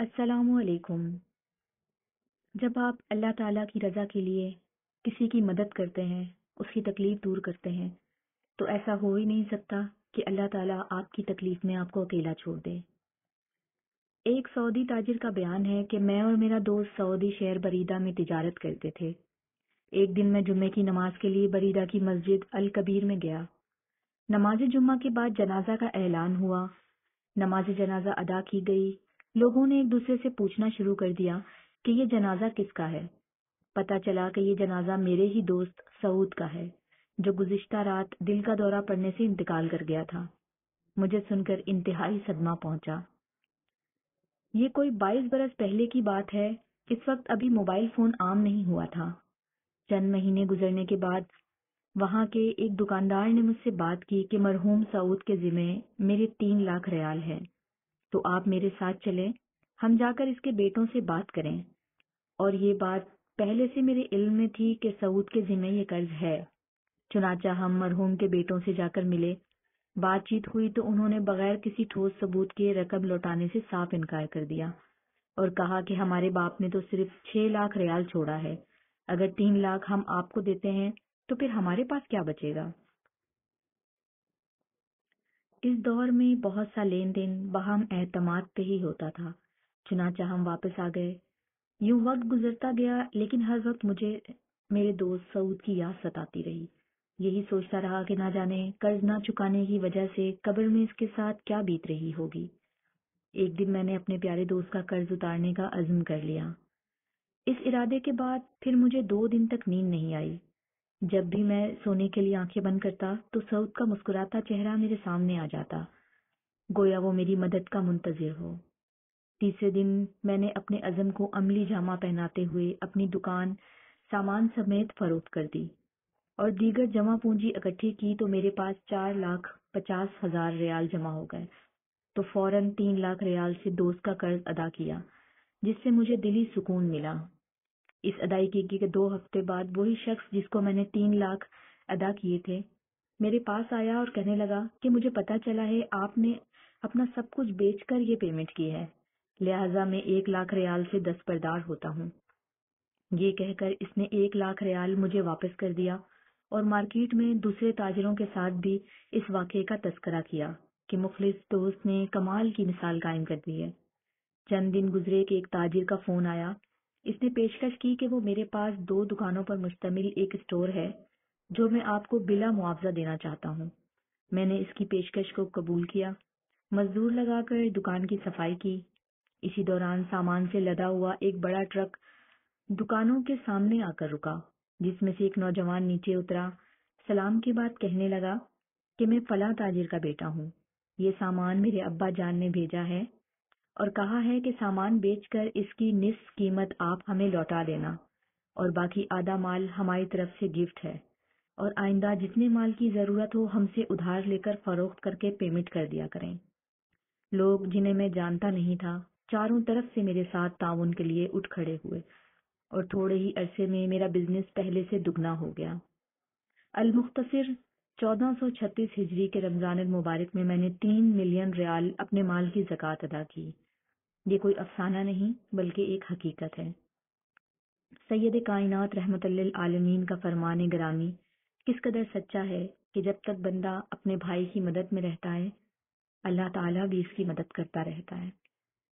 السلام علیکم۔ جب آپ اللہ تعالیٰ کی رضا کے لیے کسی کی مدد کرتے ہیں، اس کی تکلیف دور کرتے ہیں، تو ایسا ہو ہی نہیں سکتا کہ اللہ تعالیٰ آپ کی تکلیف میں آپ کو اکیلا چھوڑ دے۔ ایک سعودی تاجر کا بیان ہے کہ میں اور میرا دوست سعودی شہر بریدہ میں تجارت کرتے تھے۔ ایک دن میں جمعے کی نماز کے لیے بریدہ کی مسجد الکبیر میں گیا۔ نماز جمعہ کے بعد جنازہ کا اعلان ہوا۔ نماز جنازہ ادا کی گئی۔ لوگوں نے ایک دوسرے سے پوچھنا شروع کر دیا کہ یہ جنازہ کس کا ہے۔ پتہ چلا کہ یہ جنازہ میرے ہی دوست سعود کا ہے، جو گزشتہ رات دل کا دورہ پڑنے سے انتقال کر گیا تھا۔ مجھے سن کر انتہائی صدمہ پہنچا۔ یہ کوئی 22 برس پہلے کی بات ہے۔ اس وقت ابھی موبائل فون عام نہیں ہوا تھا۔ چند مہینے گزرنے کے بعد وہاں کے ایک دکاندار نے مجھ سے بات کی کہ مرحوم سعود کے ذمے میرے 3 لاکھ ریال ہے، تو آپ میرے ساتھ چلیں، ہم جا کر اس کے بیٹوں سے بات کریں۔ اور یہ بات پہلے سے میرے علم میں تھی کہ سعود کے ذمہ یہ قرض ہے۔ چنانچہ ہم مرحوم کے بیٹوں سے جا کر ملے۔ بات چیت ہوئی تو انہوں نے بغیر کسی ٹھوس ثبوت کے رقم لوٹانے سے صاف انکار کر دیا اور کہا کہ ہمارے باپ نے تو صرف 6 لاکھ ریال چھوڑا ہے، اگر 3 لاکھ ہم آپ کو دیتے ہیں تو پھر ہمارے پاس کیا بچے گا۔ اس دور میں بہت سا لین دین باہم اعتماد پہ ہی ہوتا تھا۔ چنانچہ ہم واپس آ گئے۔ یوں وقت گزرتا گیا، لیکن ہر وقت مجھے میرے دوست سعود کی یاد ستاتی رہی۔ یہی سوچتا رہا کہ نہ جانے قرض نہ چکانے کی وجہ سے قبر میں اس کے ساتھ کیا بیت رہی ہوگی۔ ایک دن میں نے اپنے پیارے دوست کا قرض اتارنے کا عزم کر لیا۔ اس ارادے کے بعد پھر مجھے 2 دن تک نیند نہیں آئی۔ جب بھی میں سونے کے لیے آنکھیں بند کرتا تو سعود کا مسکراتا چہرہ میرے سامنے آ جاتا، گویا وہ میری مدد کا منتظر ہو۔ تیسرے دن میں نے اپنے عزم کو عملی جامہ پہناتے ہوئے اپنی دکان سامان سمیت فروخت کر دی اور دیگر جمع پونجی اکٹھی کی تو میرے پاس 4,50,000 ریال جمع ہو گئے۔ تو فوراً 3 لاکھ ریال سے دوست کا قرض ادا کیا، جس سے مجھے دلی سکون ملا۔ اس ادائیگی کے 2 ہفتے بعد وہی شخص جس کو میں نے 3 لاکھ ادا کیے تھے میرے پاس آیا اور کہنے لگا کہ مجھے پتا چلا ہے آپ نے اپنا سب کچھ بیچ کر یہ پیمنٹ کی ہے، لہٰذا میں 1 لاکھ ریال سے دستبردار ہوتا ہوں۔ یہ کہہ کر اس نے 1 لاکھ ریال مجھے واپس کر دیا اور مارکیٹ میں دوسرے تاجروں کے ساتھ بھی اس واقعے کا تذکرہ کیا کہ مخلص دوست نے کمال کی مثال قائم کر دی ہے۔ چند دن گزرے کہ ایک تاجر کا فون آیا۔ اس نے پیشکش کی کہ وہ میرے پاس 2 دکانوں پر مشتمل ایک اسٹور ہے جو میں آپ کو بلا معاوضہ دینا چاہتا ہوں۔ میں نے اس کی پیشکش کو قبول کیا، مزدور لگا کر دکان کی صفائی کی۔ اسی دوران سامان سے لدا ہوا ایک بڑا ٹرک دکانوں کے سامنے آ کر رکا، جس میں سے ایک نوجوان نیچے اترا، سلام کے بعد کہنے لگا کہ میں فلاں تاجر کا بیٹا ہوں، یہ سامان میرے ابا جان نے بھیجا ہے اور کہا ہے کہ سامان بیچ کر اس کی نصف قیمت آپ ہمیں لوٹا دینا اور باقی آدھا مال ہماری طرف سے گفٹ ہے، اور آئندہ جتنے مال کی ضرورت ہو ہم سے ادھار لے کر فروخت کر کے پیمنٹ کر دیا کریں۔ لوگ جنہیں میں جانتا نہیں تھا چاروں طرف سے میرے ساتھ تعاون کے لیے اٹھ کھڑے ہوئے اور تھوڑے ہی عرصے میں میرا بزنس پہلے سے دگنا ہو گیا۔ المختصر 1436 ہجری کے رمضان المبارک میں نے 3 ملین ریال اپنے مال کی زکوٰۃ ادا کی۔ یہ کوئی افسانہ نہیں بلکہ ایک حقیقت ہے۔ سید کائنات رحمت للعالمین کا فرمان گرامی کس قدر سچا ہے کہ جب تک بندہ اپنے بھائی کی مدد میں رہتا ہے، اللہ تعالیٰ بھی اس کی مدد کرتا رہتا ہے۔